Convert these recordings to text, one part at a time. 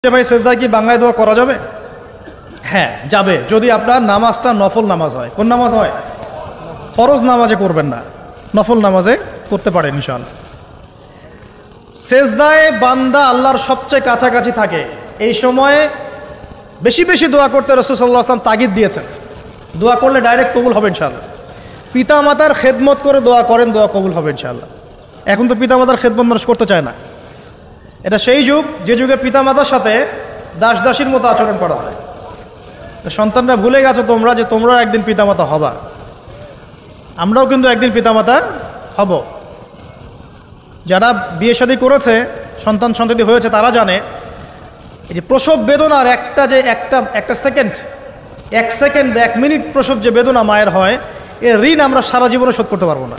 ভাই সেজদায় কি বাংলায় দোয়া করা যাবে? হ্যাঁ যাবে, যদি আপনার নামাজটা নফল নামাজ হয়। কোন নামাজ হয়? ফরজ নামাজে করবেন না, নফল নামাজে করতে পারেন ইনশাআল্লাহ। সেজদায় বান্দা আল্লাহর সবচেয়ে কাছাকাছি থাকে, এই সময়ে বেশি বেশি দোয়া করতে রাসূল সাল্লাল্লাহু আলাইহি ওয়াসাল্লাম তাগিদ দিয়েছেন। দোয়া করলে ডাইরেক্ট কবুল হবে ইনশাআল্লাহ। পিতা মাতার খেদমত করে দোয়া করেন, দোয়া কবুল হবে ইনশাআল্লাহ। এখন তো পিতা মাতার খেদমত মানুষ করতে চায় না। এটা সেই যুগ যে যুগে পিতামাতার সাথে দাস দাসীর মতো আচরণ করা হয়। সন্তানরা ভুলে গেছো তোমরা যে তোমরা একদিন পিতামাতা হবা। আমরাও কিন্তু একদিন পিতামাতা হব। যারা বিয়ে শাদী করেছে, সন্তান সন্ততি হয়েছে, তারা জানে এই যে প্রসব বেদনার একটা সেকেন্ড, এক সেকেন্ড বা 1 মিনিট প্রসব যে বেদনা মায়ের হয়, এর ঋণ আমরা সারা জীবনে শোধ করতে পারবো না।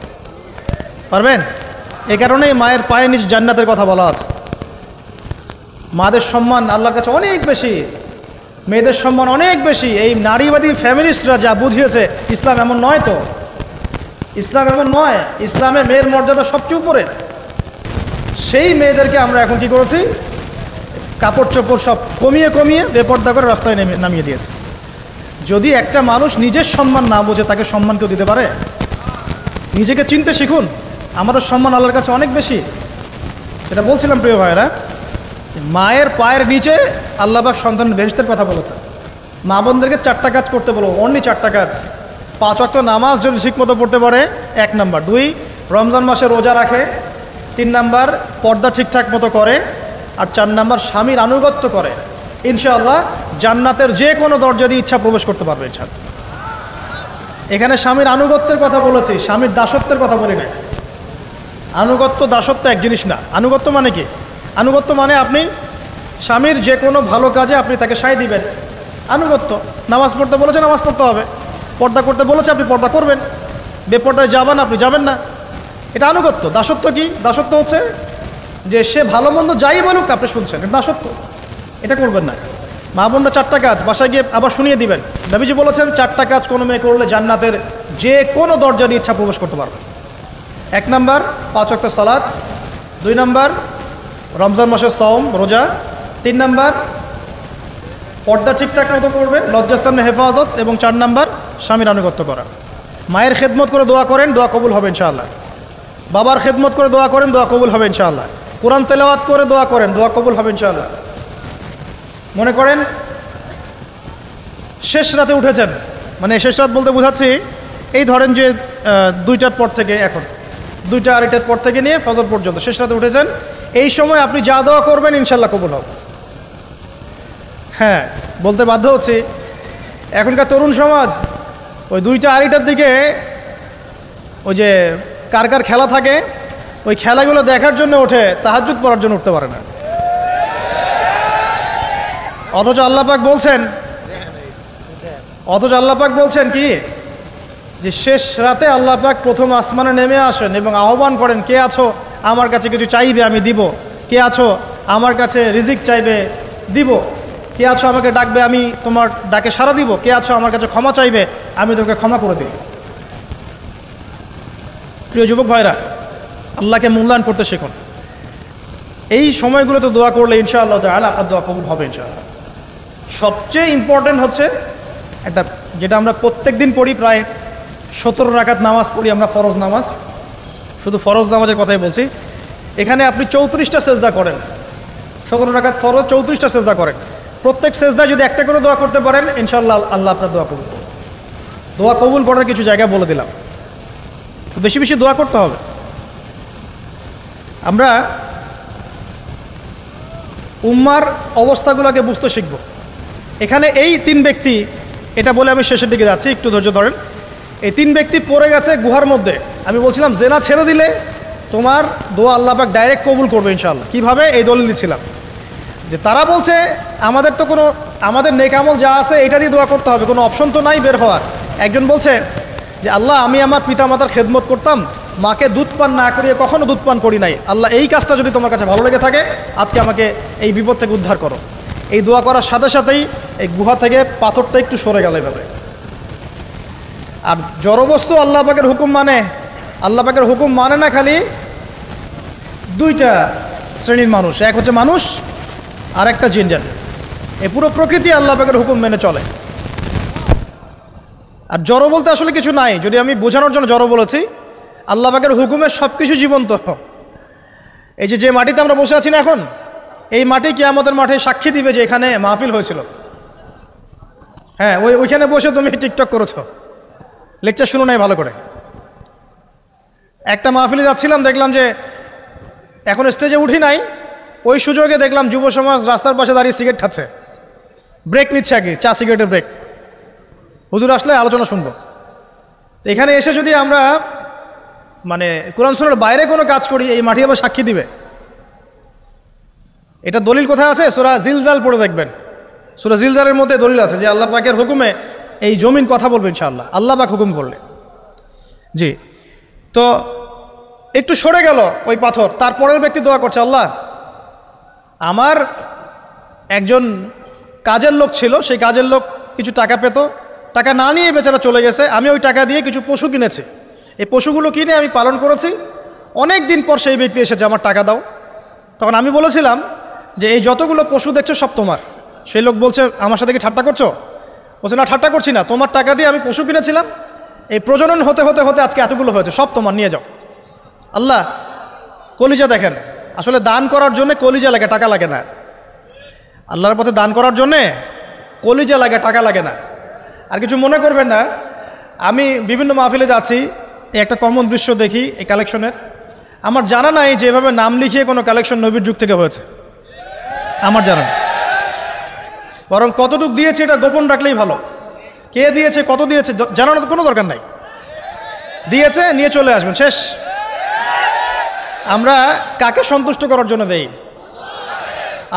পারবেন? এই কারণেই মায়ের পায়ের নিচ জান্নাতের কথা বলা আছে। মাদের সম্মান আল্লাহর কাছে অনেক বেশি, মেয়েদের সম্মান অনেক বেশি। এই নারীবাদী ফ্যামিলিস্টরা যা বুঝিয়েছে, ইসলাম এমন নয়। তো ইসলাম এমন নয়, ইসলামে মেয়ের মর্যাদা সবচেয়ে উপরে। সেই মেয়েদেরকে আমরা এখন কি করেছি, কাপড় চোপড় সব কমিয়ে কমিয়ে বেপর্দা করে রাস্তায় নামিয়ে দিয়েছে। যদি একটা মানুষ নিজের সম্মান না বোঝে, তাকে সম্মান কেউ দিতে পারে? নিজেকে চিনতে শিখুন। আমাদের সম্মান আল্লাহর কাছে অনেক বেশি। এটা বলছিলাম প্রিয় ভাইয়েরা, মায়ের পায়ের নিচে আল্লাহ পাক সন্তানের বেহেশতের কথা বলেছে। মা বোনদেরকে 4টা কাজ করতে বলো, অনলি 4টা কাজ। 5 ওয়াক্ত নামাজ যদি ঠিকমতো পড়তে পারে, 1 নাম্বার। 2, রমজান মাসে রোজা রাখে। 3 নাম্বার, পর্দা ঠিকঠাক মতো করে। আর 4 নাম্বার, স্বামীর আনুগত্য করে। ইনশাআল্লাহ জান্নাতের যে কোনো দরজা দিয়ে ইচ্ছা প্রবেশ করতে পারবে ইনশাআল্লাহ। এখানে স্বামীর আনুগত্যের কথা বলেছি, স্বামীর দাসত্বের কথা বলি না। আনুগত্য দাসত্ব এক জিনিস না। আনুগত্য মানে কি? আনুগত্য মানে আপনি স্বামীর যে কোনো ভালো কাজে আপনি তাকে সায় দিবেন, আনুগত্য। নামাজ পড়তে বলেছে, নামাজ পড়তে হবে। পর্দা করতে বলেছে, আপনি পর্দা করবেন। বেপর্দায় যাবেন, আপনি যাবেন না। এটা আনুগত্য। দাসত্ব কি? দাসত্ব হচ্ছে যে সে ভালো মন্দ যাই বলুক আপনি শুনছেন, এটা দাসত্ব। এটা করবেন না। মা বোনরা 4টা কাজ বাসায় গিয়ে আবার শুনিয়ে দিবেন। নবীজি বলেছেন 4টা কাজ কোনো মেয়ে করলে জান্নাতের যে কোনো দরজা দিয়ে ইচ্ছা প্রবেশ করতে পারবে। 1 নাম্বার, 5 ওয়াক্ত সালাত। 2 নাম্বার, রমজান মাসের সওম রোজা। 3 নাম্বার, পর্দা ঠিকঠাক মতো করবে, লজ্জাস্থানের হেফাজত। এবং 4 নাম্বার, স্বামীর আনুগত্য করা। মায়ের খেদমত করে দোয়া করেন, দোয়া কবুল হবে ইনশাআল্লাহ। বাবার খেদমত করে দোয়া করেন, দোয়া কবুল হবে ইনশাআল্লাহ। কোরআন তেলাওয়াত করে দোয়া করেন, দোয়া কবুল হবে ইনশাআল্লাহ। মনে করেন শেষ রাতে উঠেছেন, মানে শেষ রাত বলতে বোঝাচ্ছি এই ধরেন যে 2টার পর থেকে, এখন 2টা 2:30টার পর থেকে নিয়ে ফজর পর্যন্ত শেষ রাতে উঠেছেন। এই সময় আপনি যা দোয়া করবেন ইনশাল্লাহ কবুল হবে। হ্যাঁ, বলতে বাধ্য হচ্ছি, এখনকার তরুণ সমাজ ওই 2টা 2:30টার দিকে ওই যে কার কার খেলা থাকে, ওই খেলাগুলো দেখার জন্য ওঠে, তাহাজ্জুদ পড়ার জন্য উঠতে পারে না। অথচ আল্লাহ পাক বলছেন কি, যে শেষ রাতে আল্লাহ পাক প্রথম আসমানে নেমে আসেন এবং আহ্বান করেন, কে আছো আমার কাছে কিছু চাইবে আমি দিব, কে আছো আমার কাছে রিজিক চাইবে দিব, কে আছো আমাকে ডাকবে আমি তোমার ডাকে সাড়া দিব, কে আছো আমার কাছে ক্ষমা চাইবে আমি তোমাকে ক্ষমা করে দিই। প্রিয় যুবক ভাইরা, আল্লাহকে মূল্যায়ন করতে শিখুন। এই সময়গুলোতে দোয়া করলে ইনশাআল্লাহ তাআলা আপনার দোয়া কবুল হবে ইনশাআল্লাহ। সবচেয়ে ইম্পর্টেন্ট হচ্ছে একটা, যেটা আমরা প্রত্যেক দিন পড়ি, প্রায় 17 রাকাত নামাজ পড়ি আমরা, ফরজ নামাজ। শুধু ফরজ নামাজের কথাই বলছি। এখানে আপনি 34টা সেজদা করেন। 17 রাকাত ফরজ, 34টা সেজদা করেন। প্রত্যেক সেজদায় যদি একটা করে দোয়া করতে পারেন ইনশাআল্লাহ আল্লাহ আপনার দোয়া কবুল করবেন। দোয়া কবুল করার কিছু জায়গা বলে দিলাম, বেশি বেশি দোয়া করতে হবে। আমরা উম্মার অবস্থাগুলোকে বুঝতে শিখব। এখানে এই 3 ব্যক্তি, এটা বলে আমি শেষের দিকে যাচ্ছি, একটু ধৈর্য ধরেন। এই 3 ব্যক্তি পড়ে গেছে গুহার মধ্যে। আমি বলছিলাম জেনা ছেড়ে দিলে তোমার দোয়া আল্লাহ পাক ডাইরেক্ট কবুল করবে ইনশাআল্লাহ। কীভাবে? এই দলিল দিচ্ছিলাম যে তারা বলছে আমাদের তো কোনো, আমাদের নেক আমল যা আছে এটা দিয়ে দোয়া করতে হবে, কোনো অপশন তো নাই বের হওয়ার। একজন বলছে যে আল্লাহ, আমি আমার পিতা মাতার খেদমত করতাম, মাকে দুধ পান না করিয়ে কখনো দুধ পান করি নাই। আল্লাহ, এই কাজটা যদি তোমার কাছে ভালো লেগে থাকে আজকে আমাকে এই বিপদ থেকে উদ্ধার করো। এই দোয়া করার সাথে সাথেই এই গুহা থেকে পাথরটা একটু সরে গেল এভাবে। আর জড়বস্তু আল্লাহ পাকের হুকুম মানে, আল্লাহ পাকের হুকুম মানে না খালি 2টা শ্রেণীর মানুষ। এক হচ্ছে মানুষ, আর একটা জিন জাতি। এই পুরো প্রকৃতি আল্লাহ পাকের হুকুম মেনে চলে। আর জড়ো বলতে আসলে কিছু নাই, যদি আমি বোঝানোর জন্য জড়ো বলেছি, আল্লাহ পাকের হুকুমে সব কিছু জীবন্ত। এই যে মাটিতে আমরা বসে আছি না এখন, এই মাটি কিয়ামতের মাঠে সাক্ষী দিবে যে এখানে মাহফিল হয়েছিল। হ্যাঁ, ওইখানে বসে তুমি টিকটক করেছ, লেকচার শুনো নাই ভালো করে। একটা মাহফিলে যাচ্ছিলাম, দেখলাম যে এখন স্টেজে উঠি নাই, ওই সুযোগে দেখলাম যুব সমাজ রাস্তার পাশে দাঁড়িয়ে সিগারেট খাচ্ছে, ব্রেক নিচ্ছে আগে, চা সিগারেটের ব্রেক। হুজুর আসলে আলোচনা শুনবো। তো এখানে এসে যদি আমরা মানে কোরআন সুন্নাহর বাইরে কোনো কাজ করি, এই মাটি আবার সাক্ষী দিবে। এটা দলিল কোথায় আছে? সূরা জিলজাল পড়ে দেখবেন। সূরা জিলজালের মধ্যে দলিল আছে যে আল্লাহ পাকের হুকুমে এই জমিন কথা বলবে ইনশাআল্লাহ, আল্লাহ পাক হুকুম করলে। জি, তো একটু সরে গেল ওই পাথর, তারপরের ব্যক্তি দোয়া করছে, আল্লাহ আমার একজন কাজের লোক ছিল, সেই কাজের লোক কিছু টাকা পেত, টাকা না নিয়ে বেচারা চলে গেছে, আমি ওই টাকা দিয়ে কিছু পশু কিনেছি, এই পশুগুলো কিনে আমি পালন করেছি, অনেক দিন পর সেই ব্যক্তি এসেছে আমার টাকা দাও। তখন আমি বলেছিলাম যে এই যতগুলো পশু দেখছো সব তোমার। সেই লোক বলছে, আমার সাথে কি ঠাট্টা করছো? বলছে, না ঠাট্টা করছি না, তোমার টাকা দিয়ে আমি পশু কিনেছিলাম, এই প্রজনন হতে হতে হতে আজকে এতগুলো হয়েছে, সব তোমার, নিয়ে যাও। আল্লাহ কলিজা দেখেন, আসলে দান করার জন্য কলিজা লাগে, টাকা লাগে না। আল্লাহর পথে দান করার জন্যে কলিজা লাগে, টাকা লাগে না। আর কিছু মনে করবেন না, আমি বিভিন্ন মাহফিলে যাচ্ছি, একটা কমন দৃশ্য দেখি এই কালেকশনের। আমার জানা নাই যে এভাবে নাম লিখিয়ে কোনো কালেকশন নবীর যুগ থেকে হয়েছে, আমার জানা নেই। বরং কতটুক দিয়েছে এটা গোপন রাখলেই ভালো। কে দিয়েছে, কত দিয়েছে জানানোর কোনো দরকার নাই, দিয়েছে নিয়ে চলে আসবেন, শেষ। আমরা কাকে সন্তুষ্ট করার জন্য দেই?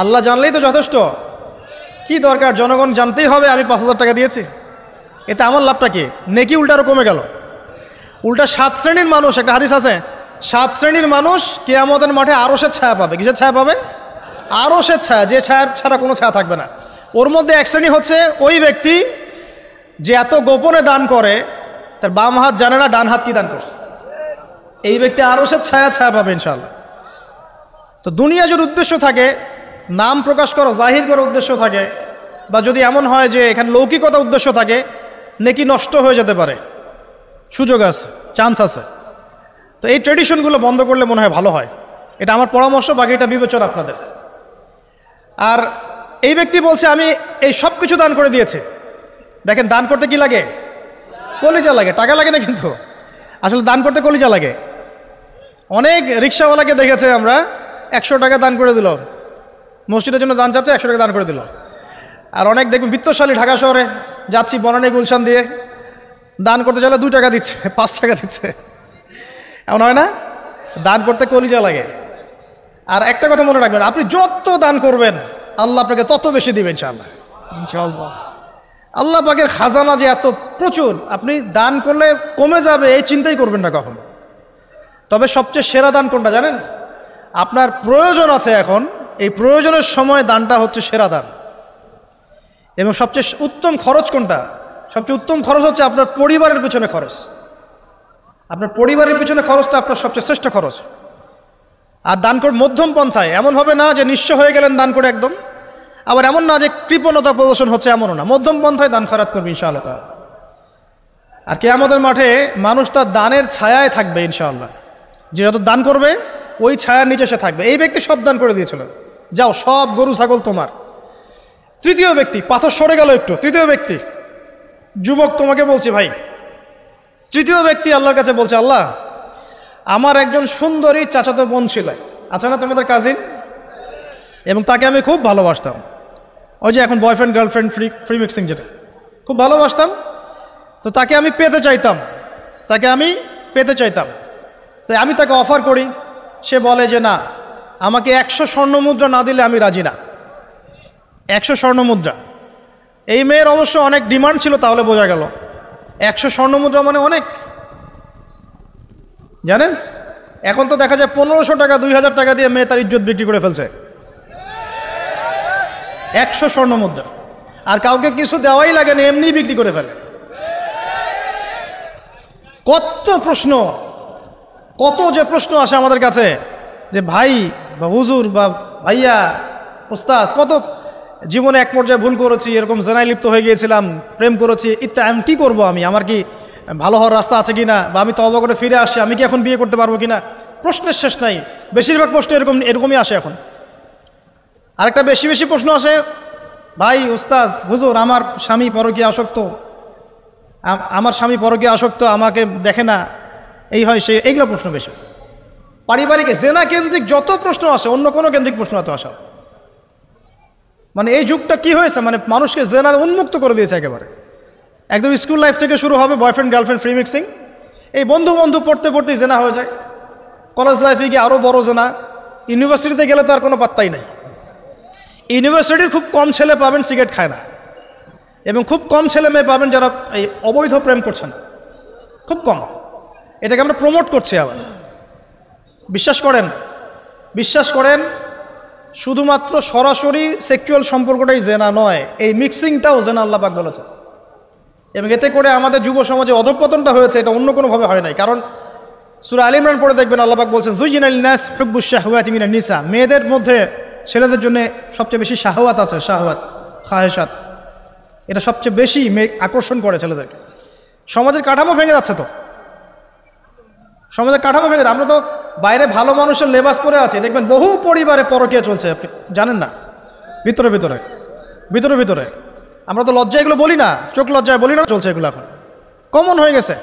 আল্লাহ জানলেই তো যথেষ্ট। কি দরকার জনগণ জানতেই হবে আমি 5,000 টাকা দিয়েছি? এতে আমার লাভটা কি? নেকি উল্টা আরো কমে গেল। উল্টা 7 শ্রেণীর মানুষ, একটা হাদিস আছে, 7 শ্রেণীর মানুষ কিয়ামতের মাঠে আরশের ছায়া পাবে। কিসের ছায়া পাবে? আরশের ছায়া, যে ছায়া ছাড়া কোনো ছায়া থাকবে না। ওর মধ্যে এক শ্রেণী হচ্ছে ওই ব্যক্তি যে এত গোপনে দান করে, তার বাম হাত জানে না ডান হাত কি দান করছে। এই ব্যক্তি আরশের ছায়া পাবে ইনশাআল্লাহ। তো দুনিয়া যদি উদ্দেশ্য থাকে, নাম প্রকাশ করা, জাহির করার উদ্দেশ্য থাকে, বা যদি এমন হয় যে এখানে লৌকিকতা উদ্দেশ্য থাকে, নেকি নষ্ট হয়ে যেতে পারে, সুযোগ আছে, চান্স আছে। তো এই ট্রেডিশনগুলো বন্ধ করলে মনে হয় ভালো হয়। এটা আমার পরামর্শ, বাকি এটা বিবেচনা আপনাদের। আর এই ব্যক্তি বলছে আমি এই সব কিছু দান করে দিয়েছি। দেখেন, দান করতে কি লাগে? কলিজা লাগে, টাকা লাগে না কিন্তু। আসলে দান করতে কলিজা লাগে। অনেক রিক্সাওয়ালাকে দেখেছে আমরা, 100 টাকা দান করে দিল, মসজিদের জন্য দান চাচ্ছে, 100 টাকা দান করে দিল। আর অনেক দেখবেন বিত্তশালী, ঢাকা শহরে যাচ্ছি বনানী গুলশান দিয়ে, দান করতে চাইলে 2 টাকা দিচ্ছে, 5 টাকা দিচ্ছে, এমন হয় না? দান করতে কলিজা লাগে। আর একটা কথা মনে রাখবেন, আপনি যত দান করবেন আল্লাহ আপনাকে তত বেশি দিবেন ইনশাআল্লাহ। ইনশাআল্লাহ আল্লাহ পাকের খাজানা যে এত প্রচুর, আপনি দান করলে কমে যাবে এই চিন্তাই করবেন না কখনো। তবে সবচেয়ে সেরা দান কোনটা জানেন? আপনার প্রয়োজন আছে এখন, এই প্রয়োজনের সময় দানটা হচ্ছে সেরা দান। এবং সবচেয়ে উত্তম খরচ কোনটা? সবচেয়ে উত্তম খরচ হচ্ছে আপনার পরিবারের পিছনে খরচ। আপনার পরিবারের পিছনে খরচটা আপনার সবচেয়ে শ্রেষ্ঠ খরচ। আর দান করে মধ্যম পন্থায়, এমন হবে না যে নিঃস্ব হয়ে গেলেন দান করে একদম, আবার এমন না যে কৃপণতা প্রদর্শন হচ্ছে, এমনও না। মধ্যম পন্থায় দান খয়রাত করবে ইনশাআল্লাহ। আর কিয়ামতের মাঠে মানুষ তার দানের ছায়ায় থাকবে ইনশাআল্লাহ। যে যত দান করবে ওই ছায়ার নিচে সে থাকবে। এই ব্যক্তি সব দান করে দিয়েছিল, যাও সব গরু ছাগল তোমার। তৃতীয় ব্যক্তি, পাথর সরে গেল একটু, তৃতীয় ব্যক্তি, যুবক তোমাকে বলছি ভাই, তৃতীয় ব্যক্তি আল্লাহর কাছে বলছে, আল্লাহ আমার একজন সুন্দরী চাচাতো বোন ছিল, আছে না তোমাদের কাজিন, এবং তাকে আমি খুব ভালোবাসতাম। ওই যে এখন বয়ফ্রেন্ড গার্লফ্রেন্ড ফ্রি মিক্সিং, যেটা খুব ভালোবাসতাম। তো তাকে আমি পেতে চাইতাম, তাই আমি তাকে অফার করি। সে বলে যে না, আমাকে 100 স্বর্ণ মুদ্রা না দিলে আমি রাজি না। 100 স্বর্ণ মুদ্রা। এই মেয়ের অবশ্য অনেক ডিমান্ড ছিল, তাহলে বোঝা গেল 100 স্বর্ণ মুদ্রা মানে অনেক। জানেন, এখন তো দেখা যায় 1500 টাকা 2000 টাকা দিয়ে মেয়ে তার ইজ্জত বিক্রি করে ফেলছে। 100 স্বর্ণ মুদ্রা, আর কাউকে কিছু দেওয়াই লাগে না, এমনি বিক্রি করে ফেলে। কত যে প্রশ্ন আসে আমাদের কাছে, যে ভাই বা হুজুর বা ভাইয়া ওস্তাজ কত জীবনে এক পর্যায়ে ভুল করেছি, এরকম জেনায় লিপ্ত হয়ে গিয়েছিলাম, প্রেম করেছি ইত্যাদি, আমি কী করবো, আমার কি ভালো হওয়ার রাস্তা আছে কি না, বা আমি তওবা করে ফিরে আসছি, আমি কি এখন বিয়ে করতে পারবো কি না? প্রশ্নের শেষ নাই। বেশিরভাগ প্রশ্ন এরকমই আসে এখন। আরেকটা বেশি বেশি প্রশ্ন আসে, ভাই ওস্তাজ হুজুর আমার স্বামী পরকীয়া আসক্ত, আমাকে দেখে না, এই হয় সে, এইগুলো প্রশ্ন বেশি। পারিবারিক জেনা কেন্দ্রিক যত প্রশ্ন আসে, অন্য কোনো কেন্দ্রিক প্রশ্ন এত আসা, মানে এই যুগটা কি হয়েছে, মানে মানুষকে জেনা উন্মুক্ত করে দিয়েছে একেবারে। একদম স্কুল লাইফ থেকে শুরু হবে বয়ফ্রেন্ড গার্লফ্রেন্ড ফ্রি মিক্সিং, এই বন্ধু পড়তে পড়তেই জেনা হয়ে যায়, কলেজ লাইফে গিয়ে আরও বড় জেনা, ইউনিভার্সিটিতে গেলে তো আর কোনো পাত্তাই নাই। ইউনিভার্সিটির খুব কম ছেলে পাবেন সিগারেট খায় না, এবং খুব কম ছেলে মেয়ে পাবেন যারা এই অবৈধ প্রেম করছে না, খুব কম। এটাকে আমরা প্রমোট করছি আবার। বিশ্বাস করেন শুধুমাত্র সরাসরি সেক্সুয়াল সম্পর্কটাই জেনা নয়, এই মিক্সিংটাও জেনা আল্লাহ পাক বলেছে। এবং এতে করে আমাদের যুব সমাজে অধঃপতনটা হয়েছে, এটা অন্য কোনোভাবে হয় নাই। কারণ সূরা আলে ইমরান পড়ে দেখবেন আল্লাহ পাক বলছেন যুয়িনা লিন-নাস হুব্বুশ শাহওয়াতি মিনান নিসা, মেয়েদের মধ্যে ছেলেদের জন্য সবচেয়ে বেশি শাহওয়াত আছে, শাহওয়াত খাহেসাত, এটা সবচেয়ে বেশি আকর্ষণ করে ছেলেদেরকে। সমাজের কাঠামো ভেঙে যাচ্ছে তো, সমাজের কাঠামো ভেঙে, আমরা তো বাইরে ভালো মানুষের লেবাস পরে আছি, দেখবেন বহু পরিবারে পরকীয়া চলছে, জানেন না, ভিতরে ভিতরে। আমরা তো লজ্জা এগুলো বলি না, চোখ লজ্জায় বলি না, চলছে এগুলো এখন কমন হয়ে গেছে।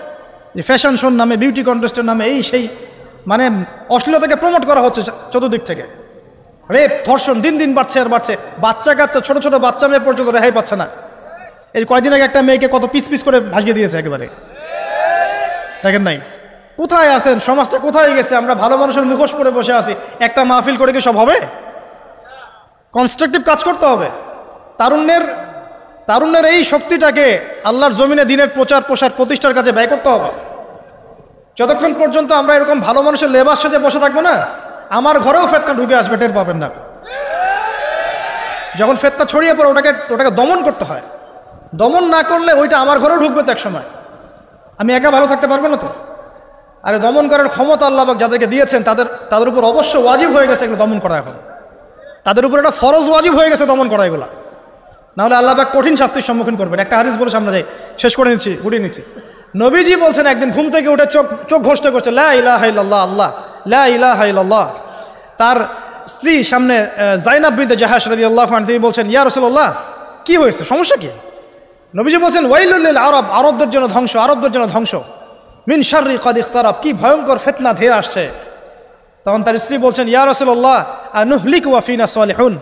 যে ফ্যাশন শোর নামে, বিউটি কন্টেস্টের নামে, এই সেই, মানে অশ্লীলতাকে প্রমোট করা হচ্ছে চতুর্দিক থেকে। রেপ ধর্ষণ দিন দিন বাড়ছে আর বাড়ছে, বাচ্চা কাচ্চা ছোট ছোট বাচ্চা মেয়ে পর্যন্ত রেহাই পাচ্ছে না। এই কয়দিন আগে একটা মেয়েকে কত পিস করে ভাসিয়ে দিয়েছে একেবারে, দেখেন নাই? কোথায় আছেন, সমাজটা কোথায় গেছে? আমরা ভালো মানুষের মুখোশ পরে বসে আছি, একটা মাহফিল করে কি সব হবে? কনস্ট্রাকটিভ কাজ করতে হবে। তারুণ্যের এই শক্তিটাকে আল্লাহর জমিনে দিনের প্রচার প্রসার প্রতিষ্ঠার কাজে ব্যয় করতে হবে। যতক্ষণ পর্যন্ত আমরা এরকম ভালো মানুষের লেবাস সাজে বসে থাকবো না, আমার ঘরেও ফেতনা ঢুকে আসবে, টের পাবেন না। যখন ফেতনা ছড়িয়ে পড়ে ওটাকে দমন করতে হয়, দমন না করলে ওইটা আমার ঘরেও ঢুকবে তো এক সময়, আমি একা ভালো থাকতে পারবো না তো। আরে দমন করার ক্ষমতা আল্লাহ পাক যাদেরকে দিয়েছেন তাদের উপর অবশ্য ওয়াজিব হয়ে গেছে এগুলো দমন করা, এখন তাদের উপর একটা ফরজ ওয়াজিব হয়ে গেছে দমন করা এগুলা, নাহলে আল্লাহ পাক কঠিন শাস্তির সম্মুখীন করবেন। একটা হাদিস বলে সামনে যাই, শেষ করে গুটিয়ে নিচ্ছি। নবীজি বলছেন একদিন ঘুম থেকে উঠে চোখ ঘষতে করছে লা ইলাহা ইল্লাল্লাহ, আল্লাহ লা ইলাহা ইল্লাল্লাহ। তার স্ত্রী সামনে যায়নাব বিনতে জাহাশ রাদিয়াল্লাহু আনহা, তিনি বলছেন ইয়া রাসূলুল্লাহ কি হয়েছে, সমস্যা কি? নবীজি বলছেন ওয়াইলুল লিল আরব, আরবদের জন্য ধ্বংস, মিন শাররি কাদ ইখতারাব, কি ভয়ঙ্কর ফিতনা ধেয়ে আসছে। তখন তার স্ত্রী বলছেন ইয়া রাসূলুল্লাহ আনুহলিকু ওয়া ফিনা সালিহুন,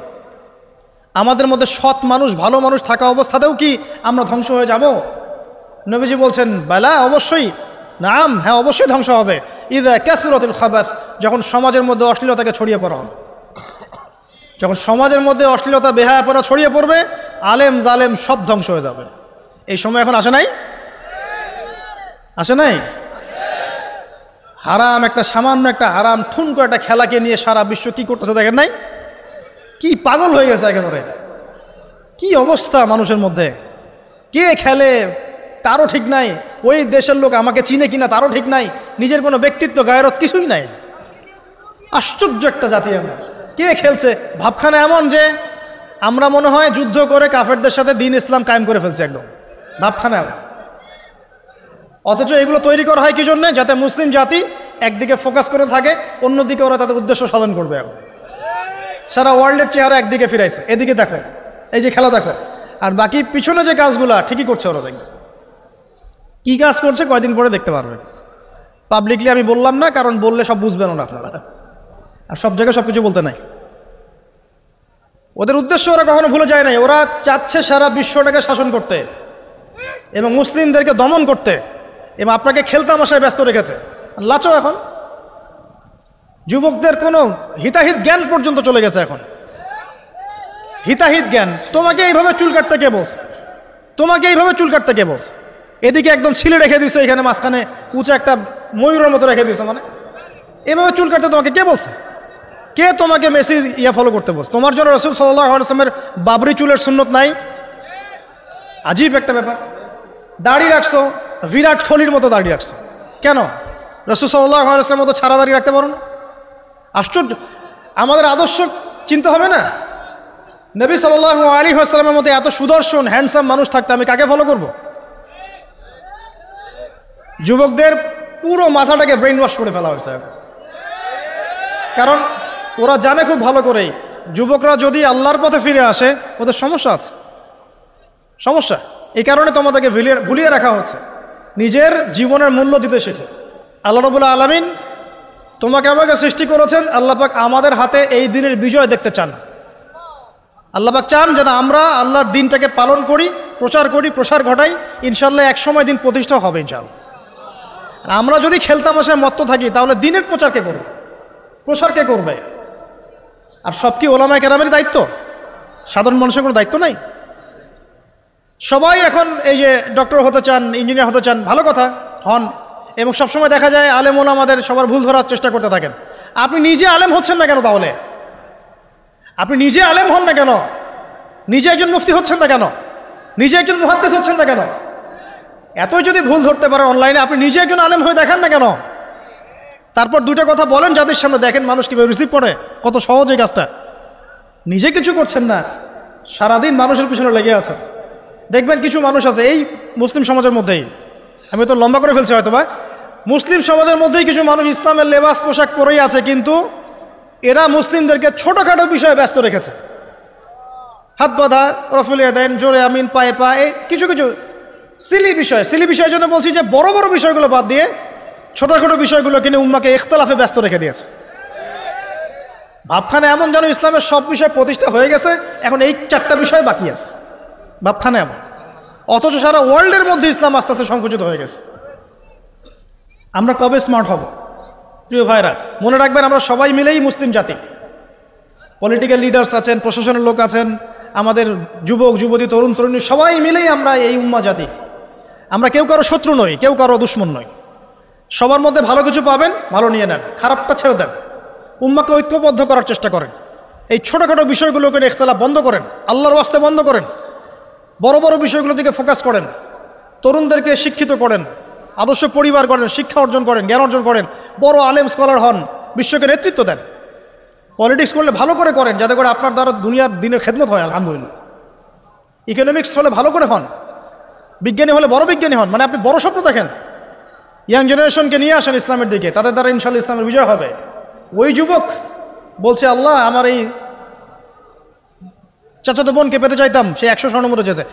আমাদের মধ্যে সৎ মানুষ ভালো মানুষ থাকা অবস্থাতেও কি আমরা ধ্বংস হয়ে যাব? নবীজি বলছেন বালা, অবশ্যই, নাম, হ্যাঁ অবশ্যই ধ্বংস হবে। ইযা কাসরাতুল খাবাস, যখন সমাজের মধ্যে অশ্লীলতাকে ছড়িয়ে পড়া হবে, যখন সমাজের মধ্যে অশ্লীলতা বেহায়াপনা ছড়িয়ে পড়বে, আলেম জালেম সব ধ্বংস হয়ে যাবে। এই সময় এখন আসে নাই? হারাম, সামান্য একটা হারাম ঠুনকো একটা খেলাকে নিয়ে সারা বিশ্ব কি করতেছে দেখেন নাই? কি পাগল হয়ে গেছে একেবারে, কি অবস্থা মানুষের মধ্যে। কে খেলে তারও ঠিক নাই, ওই দেশের লোক আমাকে চিনে কিনা তারও ঠিক নাই, নিজের কোনো ব্যক্তিত্ব গায়রত কিছুই নাই। আশ্চর্য একটা জাতি আমরা। কে খেলছে? ভাবখানা এমন যে আমরা মনে হয় যুদ্ধ করে কাফেরদের সাথে দ্বীন ইসলাম কায়েম করে ফেলছে, একদম ভাবখানা। অথচ এগুলো তৈরি করা হয় কি জন্য? যাতে মুসলিম জাতি একদিকে ফোকাস করে থাকে, অন্যদিকে ওরা তাদের উদ্দেশ্য সাধন করবে। এখন সারা ওয়ার্ল্ডের চেহারা একদিকে ফিরাইছে, এদিকে দেখো, এই যে খেলা দেখো, আর বাকি পিছনে যে কাজগুলা ঠিকই করছে ওরা। দেখবে কি কাজ করছে কয়দিন পরে দেখতে পারবে। পাবলিকলি আমি বললাম না, কারণ বললে সব বুঝবেন না আপনারা, আর সব জায়গায় সব কিছু বলতে নাই। ওদের উদ্দেশ্য ওরা কখনো ভুলে যায় নাই, ওরা চাচ্ছে সারা বিশ্বটাকে শাসন করতে এবং মুসলিমদেরকে দমন করতে, এবং আপনাকে খেলতামাশায় ব্যস্ত রেখেছে। লাচো এখন যুবকদের কোনো হিতাহিত জ্ঞান পর্যন্ত চলে গেছে। এখন হিতাহিত জ্ঞান, তোমাকে এইভাবে চুল কাটতে কে বলছে? এদিকে একদম ছিলে রেখে দিছো, এখানে মাঝখানে উঁচা একটা ময়ূরের মতো রেখে দিছো, মানে এভাবে চুল কাটতে তোমাকে কে বলছে? কে তোমাকে মেসির ফলো করতে বলছে? তোমার জন্য রাসূল সাল্লাল্লাহু আলাইহি ওয়াসাল্লামের বাবরি চুলের সুন্নত নাই? আজীব একটা ব্যাপার। দাড়ি রাখছো, বিরাট কোহলির মতো দাড়ি রাখছো, কেন? রাসূল সাল্লাল্লাহু আলাইহি ওয়াসাল্লামের মতো ছাড়া দাড়ি রাখতে পারো না? আশ্চর্য। আমাদের আদর্শ চিনতে হবে না? নবী সাল্লাল্লাহু আলাইহি ওয়াসাল্লামের মধ্যে এত সুদর্শন হ্যান্ডসাম মানুষ থাকতে আমি কাকে ফলো করব? যুবকদের পুরো মাথাটাকে ব্রেইন ওয়াশ করে ফেলা হয়েছে। কারণ ওরা জানে খুব ভালো করেই যুবকরা যদি আল্লাহর পথে ফিরে আসে ওদের সমস্যা আছে, সমস্যা। এই কারণে তোমাদেরকে ভুলিয়ে রাখা হচ্ছে নিজের জীবনের মূল্য দিতে শেখে। আল্লাহ রাব্বুল আলামিন তোমাকে আমাকে সৃষ্টি করেছেন, আল্লাহ পাক আমাদের হাতে এই দিনের বিজয় দেখতে চান। আল্লাহ পাক চান যেন আমরা আল্লাহর দিনটাকে পালন করি, প্রচার করি, প্রসার ঘটাই। ইনশাল্লাহ এক সময় দিন প্রতিষ্ঠা হবে ইনশাল্লাহ। আমরা যদি খেলতামাশায় মত্ত থাকি তাহলে দিনের প্রচার কে করবে, প্রসার কে করবে? আর সব কি ওলামায়ে কেরামের দায়িত্ব? সাধারণ মানুষের কোনো দায়িত্ব নাই? সবাই এখন এই যে ডক্টর হতে চান, ইঞ্জিনিয়ার হতে চান, ভালো কথা, হন। এবং সবসময় দেখা যায় আলেম ওলামাদের সবার ভুল ধরার চেষ্টা করতে থাকেন। আপনি নিজে আলেম হচ্ছেন না কেন? তাহলে আপনি নিজে আলেম হন না কেন? নিজে একজন মুফতি হচ্ছেন না কেন? নিজে একজন মুহাদ্দিস হচ্ছেন না কেন? এতই যদি ভুল ধরতে পারেন অনলাইনে, আপনি নিজে একজন আলেম হয়ে দেখান না কেন? তারপর দুটো কথা বলেন যাদের সামনে, দেখেন মানুষ কীভাবে রিসিভ করে। কত সহজ এই কাজটা। নিজে কিছু করছেন না, সারাদিন মানুষের পিছনে লেগে আছে। দেখবেন কিছু মানুষ আছে এই মুসলিম সমাজের মধ্যেই, আমি তো লম্বা করে ফেলছি হয়তো বা, মুসলিম সমাজের মধ্যেই কিছু মানুষ ইসলামের লেবাস পোশাক পরেই আছে, কিন্তু এরা মুসলিমদেরকে ছোটোখাটো বিষয়ে ব্যস্ত রেখেছে। হাত বাঁধা, রফুলিয়া দেন, জোরে আমিন, পায়ে পা, এই কিছু কিছু সিলি বিষয়ের জন্য বলছি যে বড় বড় বিষয়গুলো বাদ দিয়ে ছোটোখাটো বিষয়গুলো কিনে উম্মাকে ইখতিলাফে ব্যস্ত রেখে দিয়েছে। ভাবখানে এমন যেন ইসলামের সব বিষয় প্রতিষ্ঠা হয়ে গেছে, এখন এই 4টা বিষয় বাকি আছে। ভাবখানে এমন, অথচ সারা ওয়ার্ল্ডের মধ্যে ইসলাম আস্তে আস্তে সংকুচিত হয়ে গেছে। আমরা কবে স্মার্ট হব? প্রিয় ভাইরা, মনে রাখবেন আমরা সবাই মিলেই মুসলিম জাতি। পলিটিক্যাল লিডার্স আছেন, প্রশাসনের লোক আছেন, আমাদের যুবক যুবতী, তরুণ তরুণী, সবাই মিলেই আমরা এই উম্মা জাতি। আমরা কেউ কারো শত্রু নই, কেউ কারো দুশ্মন নই। সবার মধ্যে ভালো কিছু পাবেন, ভালো নিয়ে নেন, খারাপটা ছেড়ে দেন। উম্মাকে ঐক্যবদ্ধ করার চেষ্টা করেন। এই ছোটোখাটো বিষয়গুলোকে ইখতিলাফ বন্ধ করেন, আল্লাহর ওয়াস্তে বন্ধ করেন। বড় বড় বিষয়গুলো দিকে ফোকাস করেন, তরুণদেরকে শিক্ষিত করেন, আদর্শ পরিবার করেন, শিক্ষা অর্জন করেন, জ্ঞান অর্জন করেন, বড় আলেম স্কলার হন, বিশ্বকে নেতৃত্ব দেন। পলিটিক্স করলে ভালো করে করেন, যাতে করে আপনার দ্বারা দুনিয়ার দিনের খেদমত হয়, আলহামদুলিল্লাহ। ইকোনমিক্স হলে ভালো করে হন, বিজ্ঞানী হলে বড় বিজ্ঞানী হন, মানে আপনি বড় স্বপ্ন দেখেন। ইয়াং জেনারেশনকে নিয়ে আসেন ইসলামের দিকে, তাদের দ্বারা ইনশাআল্লাহ ইসলামের বিজয় হবে। ওই যুবক বলছে, আল্লাহ আমার এই চাচাতো বোনকে পেতে চাইতাম, সে 100 স্বর্ণমুদ্রা চেয়েছে।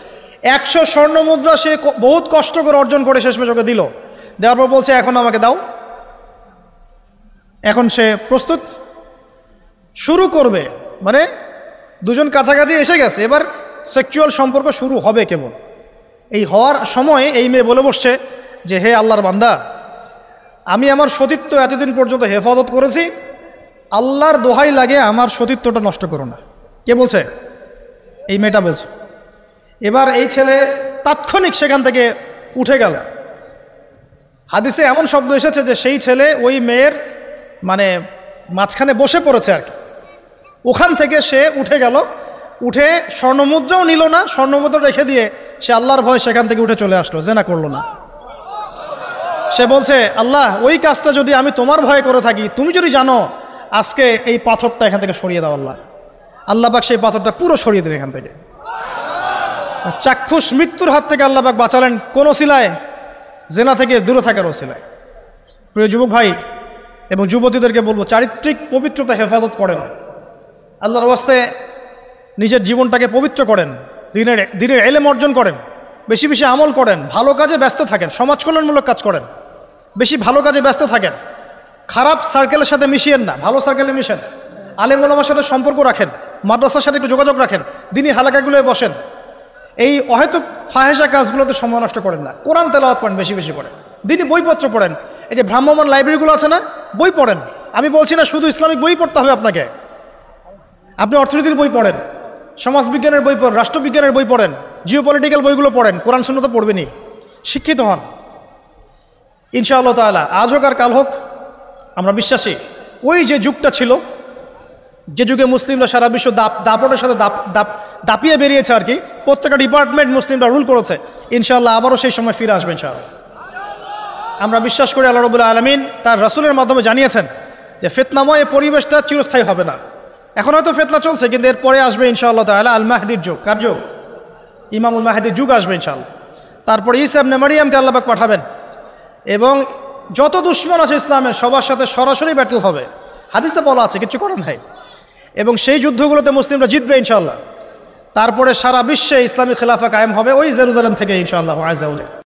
100 স্বর্ণমুদ্রা সে বহুত কষ্ট করে অর্জন করে শেষমেশ ওকে দিল। দেওয়ার পর বলছে এখন আমাকে দাও। এখন সে প্রস্তুত, শুরু করবে, মানে দুজন কাছাকাছি এসে গেছে, এবার সেক্সুয়াল সম্পর্ক শুরু হবে কেবল। এই হওয়ার সময় এই মেয়ে বলে বসছে যে হে আল্লাহর বান্দা, আমি আমার সতীত্ব এতদিন পর্যন্ত হেফাজত করেছি, আল্লাহর দোহাই লাগে আমার সতীত্বটা নষ্ট করো না। কে বলছে? এই মেয়েটা বলছে। এবার এই ছেলে তাৎক্ষণিক সেখান থেকে উঠে গেল। হাদিসে এমন শব্দ এসেছে যে সেই ছেলে ওই মেয়ের মানে মাঝখানে বসে পড়েছে আর কি। ওখান থেকে সে উঠে গেল, উঠে স্বর্ণমুদ্রাও নিল না, স্বর্ণমুদ্রা রেখে দিয়ে সে আল্লাহর ভয় সেখান থেকে উঠে চলে আসলো, জেনা করলো না। সে বলছে আল্লাহ, ওই কাজটা যদি আমি তোমার ভয়ে করে থাকি, তুমি যদি জানো, আজকে এই পাথরটা এখান থেকে সরিয়ে দাও আল্লাহ। আল্লাহ পাক সেই পাথরটা পুরো সরিয়ে দিলেন এখান থেকে। চাক্ষুষ মৃত্যুর হাত থেকে আল্লাহ পাক বাঁচালেন কোন ওসিলায়? জেনা থেকে দূরে থাকার ওসিলায়। প্রিয় যুবক ভাই এবং যুবতীদেরকে বলবো, চারিত্রিক পবিত্রতা হেফাজত করেন, আল্লাহর ওয়াস্তে নিজের জীবনটাকে পবিত্র করেন, দিনের ইলম অর্জন করেন, বেশি বেশি আমল করেন, ভালো কাজে ব্যস্ত থাকেন, সমাজ কল্যাণমূলক কাজ করেন, বেশি ভালো কাজে ব্যস্ত থাকেন। খারাপ সার্কেলের সাথে মিশিয়েন না, ভালো সার্কেলে মিশেন। আলেম ওলামার সাথে সম্পর্ক রাখেন, মাদ্রাসার সাথে একটু যোগাযোগ রাখেন, দিনী হালাকাগুলোয় বসেন। এই অহেতুক ফাহেসা কাজগুলোতে সময় নষ্ট করেন না। কোরআন তেলাওয়াত করেন, বেশি বেশি পড়েন, দিনী বইপত্র পড়েন। এই যে ভ্রাম্যমাণ লাইব্রেরিগুলো আছে না, বই পড়েন। আমি বলছি না শুধু ইসলামিক বই পড়তে হবে আপনাকে, আপনি অর্থনীতির বই পড়েন, সমাজবিজ্ঞানের বই পড়েন, রাষ্ট্রবিজ্ঞানের বই পড়েন, জিওপলিটিক্যাল বইগুলো পড়েন, কোরআন সুন্নাহ তো পড়বেনই, শিক্ষিত হন ইনশাআল্লাহ তাআলা। আজ হোক আর কাল হোক, আমরা বিশ্বাসী ওই যে যুগটা ছিল, যে যুগে মুসলিমরা সারা বিশ্ব দাপটের সাথে দাপিয়ে বেরিয়েছে আর কি, প্রত্যেকটা ডিপার্টমেন্ট মুসলিমরা রুল করেছে, ইনশাআল্লাহ আবারও সেই সময় ফিরে আসবে ইনশাআল্লাহ। আমরা বিশ্বাস করি আল্লাহ রাব্বুল আলামিন তার রাসূলের মাধ্যমে জানিয়েছেন যে ফিতনাময় পরিবেশটা চিরস্থায়ী হবে না, এখন হয়তো ফিতনা চলছে, কিন্তু এরপরে আসবে ইনশাআল্লাহ তাআলা আল মাহদির যুগ। কার যুগ? ইমামুল মাহদির যুগ আসবে ইনশাআল্লাহ। তারপরে ঈসা ইবনে মারইয়ামকে আল্লাহ পাক পাঠাবেন এবং যত দুশমন আছে ইসলামের সবার সাথে সরাসরি ব্যাটল হবে, হাদিসে বলা আছে, কিছু করেন নাই। এবং সেই যুদ্ধগুলোতে মুসলিমরা জিতবে ইনশাআল্লাহ। তারপরে সারা বিশ্বে ইসলামী খেলাফা কায়েম হবে ওই জেরুজালেম থেকে ইনশাআল্লাহ আযজা ওয়া জাল।